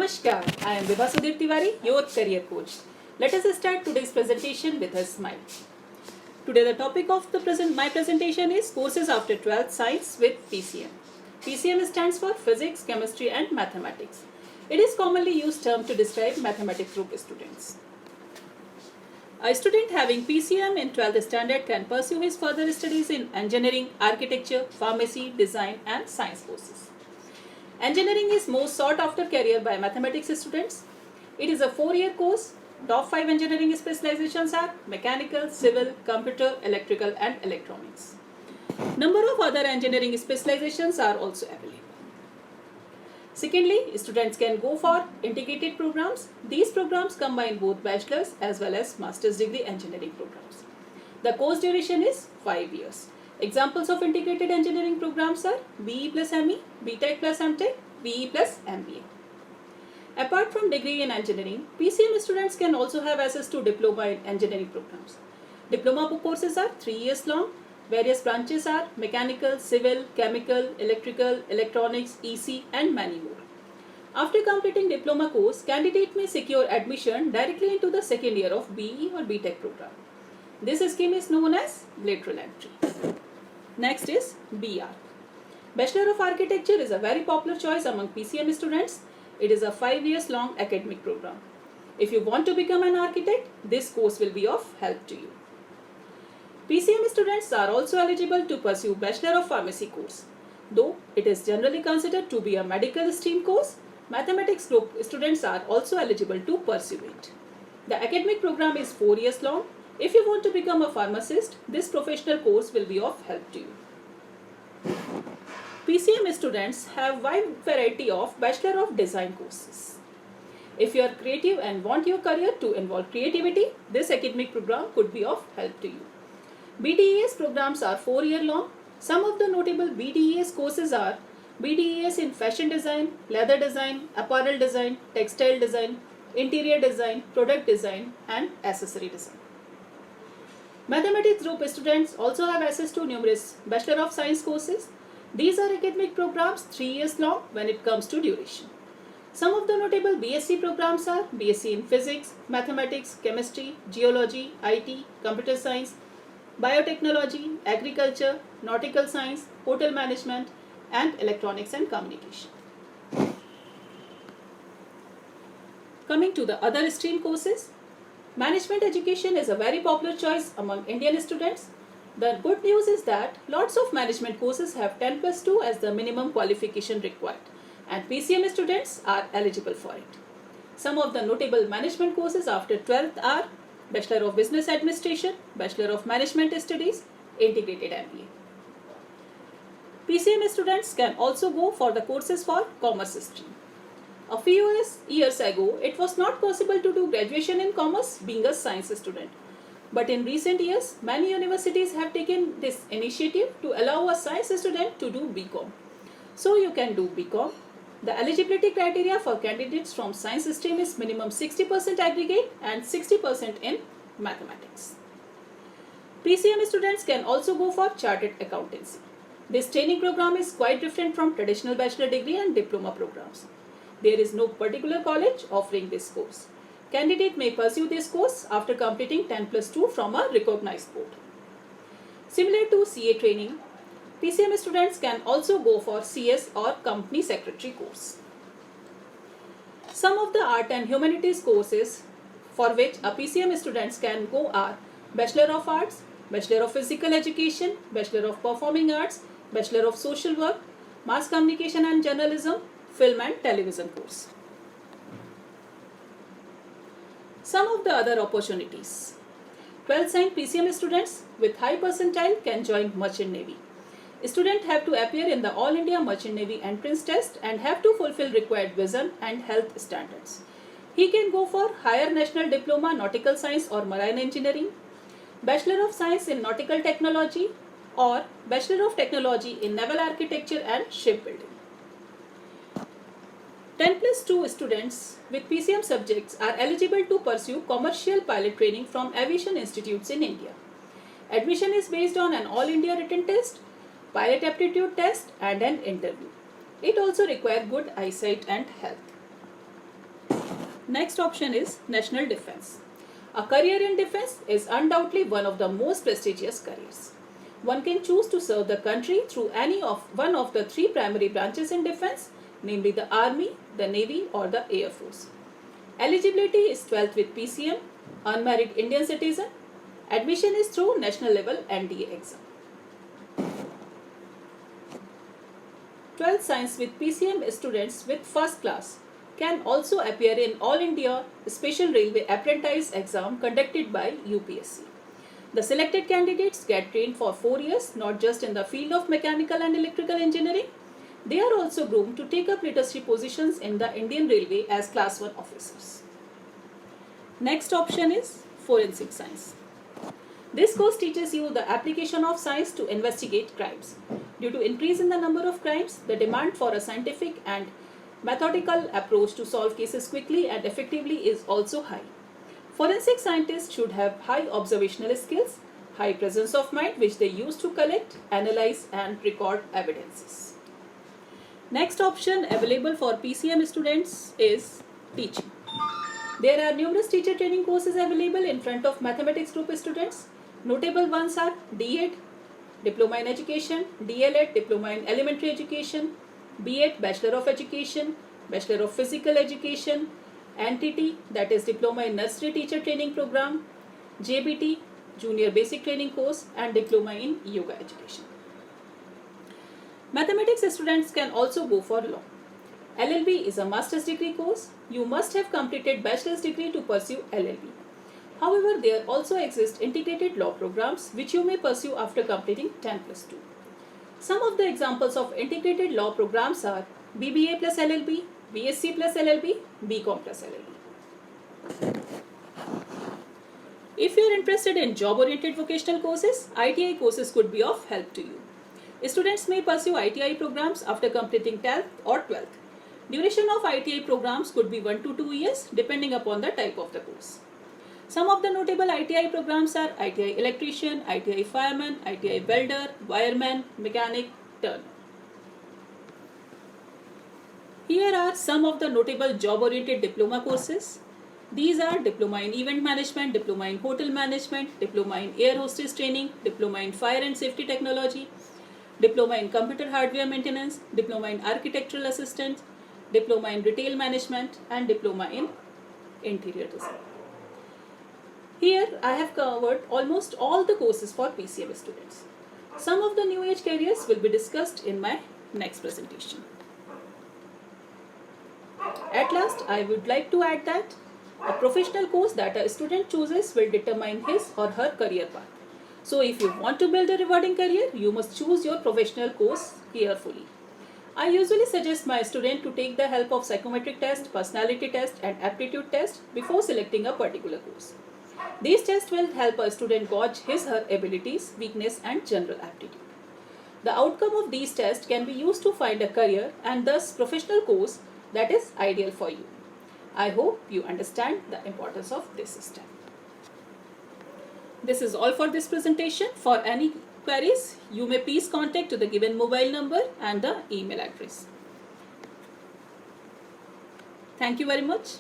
Namaskar, I am Vibha Sudhir Tiwari, your career coach. Let us start today's presentation with a smile. Today the topic of my presentation is courses after 12th science with PCM. PCM stands for physics, chemistry and mathematics. It is commonly used term to describe mathematics group students. A student having PCM in 12th standard can pursue his further studies in engineering, architecture, pharmacy, design and science courses. Engineering is most sought after career by mathematics students. It is a 4-year course. Top 5 engineering specializations are mechanical, civil, computer, electrical and electronics. Number of other engineering specializations are also available. Secondly, students can go for integrated programs. These programs combine both bachelor's as well as master's degree engineering programs. The course duration is 5 years. Examples of integrated engineering programs are BE plus ME, BTech plus MTech, BE plus MBA. Apart from degree in engineering, PCM students can also have access to diploma in engineering programs. Diploma courses are 3 years long. Various branches are mechanical, civil, chemical, electrical, electronics, EC and many more. After completing diploma course, candidate may secure admission directly into the second year of BE or BTech program. This scheme is known as lateral entry. Next is BR. Bachelor of Architecture is a very popular choice among PCM students. It is a 5 years long academic program. If you want to become an architect, this course will be of help to you. PCM students are also eligible to pursue Bachelor of Pharmacy course. Though it is generally considered to be a medical stream course, mathematics group students are also eligible to pursue it. The academic program is 4 years long. If you want to become a pharmacist, this professional course will be of help to you. PCM students have wide variety of Bachelor of Design courses. If you are creative and want your career to involve creativity, this academic program could be of help to you. BDES programs are 4 year long. Some of the notable BDES courses are BDES in Fashion Design, Leather Design, Apparel Design, Textile Design, Interior Design, Product Design and Accessory Design. Mathematics group students also have access to numerous Bachelor of Science courses. These are academic programs 3 years long when it comes to duration. Some of the notable BSc programs are BSc in Physics, Mathematics, Chemistry, Geology, IT, Computer Science, Biotechnology, Agriculture, Nautical Science, Hotel Management and Electronics and Communication. Coming to the other stream courses, Management education is a very popular choice among Indian students. The good news is that lots of management courses have 10 plus 2 as the minimum qualification required and PCM students are eligible for it. Some of the notable management courses after 12th are Bachelor of Business Administration, Bachelor of Management Studies, Integrated MBA. PCM students can also go for the courses for Commerce stream. A few years ago, it was not possible to do graduation in commerce being a science student. But in recent years, many universities have taken this initiative to allow a science student to do BCom. So you can do BCom. The eligibility criteria for candidates from science stream is minimum 60% aggregate and 60% in mathematics. PCM students can also go for chartered accountancy. This training program is quite different from traditional bachelor degree and diploma programs. There is no particular college offering this course. Candidate may pursue this course after completing 10 plus 2 from a recognized board. Similar to CA training, PCM students can also go for CS or Company Secretary course. Some of the art and humanities courses for which a PCM students can go are Bachelor of Arts, Bachelor of Physical Education, Bachelor of Performing Arts, Bachelor of Social Work, Mass Communication and Journalism, Film and Television course. Some of the other opportunities. 12th science PCM students with high percentile can join Merchant Navy. Students have to appear in the All India Merchant Navy entrance test and have to fulfill required vision and health standards. He can go for Higher National Diploma Nautical Science or Marine Engineering, Bachelor of Science in Nautical Technology or Bachelor of Technology in Naval Architecture and Shipbuilding. 10 plus 2 students with PCM subjects are eligible to pursue commercial pilot training from aviation institutes in India. Admission is based on an All India written test, pilot aptitude test and an interview. It also requires good eyesight and health. Next option is National Defense. A career in defense is undoubtedly one of the most prestigious careers. One can choose to serve the country through any of one of the three primary branches in defense, namely the Army, the Navy, or the Air Force. Eligibility is 12th with PCM, unmarried Indian citizen. Admission is through national level NDA exam. 12th Science with PCM students with first class can also appear in All India Special Railway Apprentice exam conducted by UPSC. The selected candidates get trained for 4 years not just in the field of mechanical and electrical engineering. They are also groomed to take up leadership positions in the Indian Railway as Class 1 officers. Next option is Forensic Science. This course teaches you the application of science to investigate crimes. Due to increase in the number of crimes, the demand for a scientific and methodical approach to solve cases quickly and effectively is also high. Forensic scientists should have high observational skills, high presence of mind which they use to collect, analyze and record evidences. Next option available for PCM students is teaching. There are numerous teacher training courses available in front of mathematics group students. Notable ones are D.Ed, Diploma in Education, DLEd, Diploma in Elementary Education, B.Ed, Bachelor of Education, Bachelor of Physical Education, NTT, that is Diploma in Nursery Teacher Training Program, JBT, Junior Basic Training Course, and Diploma in Yoga Education. Mathematics students can also go for law. LLB is a master's degree course. You must have completed bachelor's degree to pursue LLB. However, there also exist integrated law programs which you may pursue after completing 10+2. Some of the examples of integrated law programs are BBA plus LLB, BSc plus LLB, BCom plus LLB. If you are interested in job-oriented vocational courses, ITI courses could be of help to you. Students may pursue ITI programs after completing 10th or 12th. Duration of ITI programs could be 1 to 2 years depending upon the type of the course. Some of the notable ITI programs are ITI Electrician, ITI Fireman, ITI Welder, Wireman, Mechanic, Turner. Here are some of the notable job-oriented diploma courses. These are Diploma in Event Management, Diploma in Hotel Management, Diploma in Air Hostess Training, Diploma in Fire and Safety Technology, Diploma in Computer Hardware Maintenance, Diploma in Architectural Assistant, Diploma in Retail Management, and Diploma in Interior Design. Here I have covered almost all the courses for PCM students. Some of the new age careers will be discussed in my next presentation. At last, I would like to add that a professional course that a student chooses will determine his or her career path. So if you want to build a rewarding career, you must choose your professional course carefully. I usually suggest my student to take the help of psychometric test, personality test and aptitude test before selecting a particular course. These tests will help a student gauge his or her abilities, weakness and general aptitude. The outcome of these tests can be used to find a career and thus professional course that is ideal for you. I hope you understand the importance of this system. This is all for this presentation. For any queries, you may please contact to the given mobile number and the email address. Thank you very much.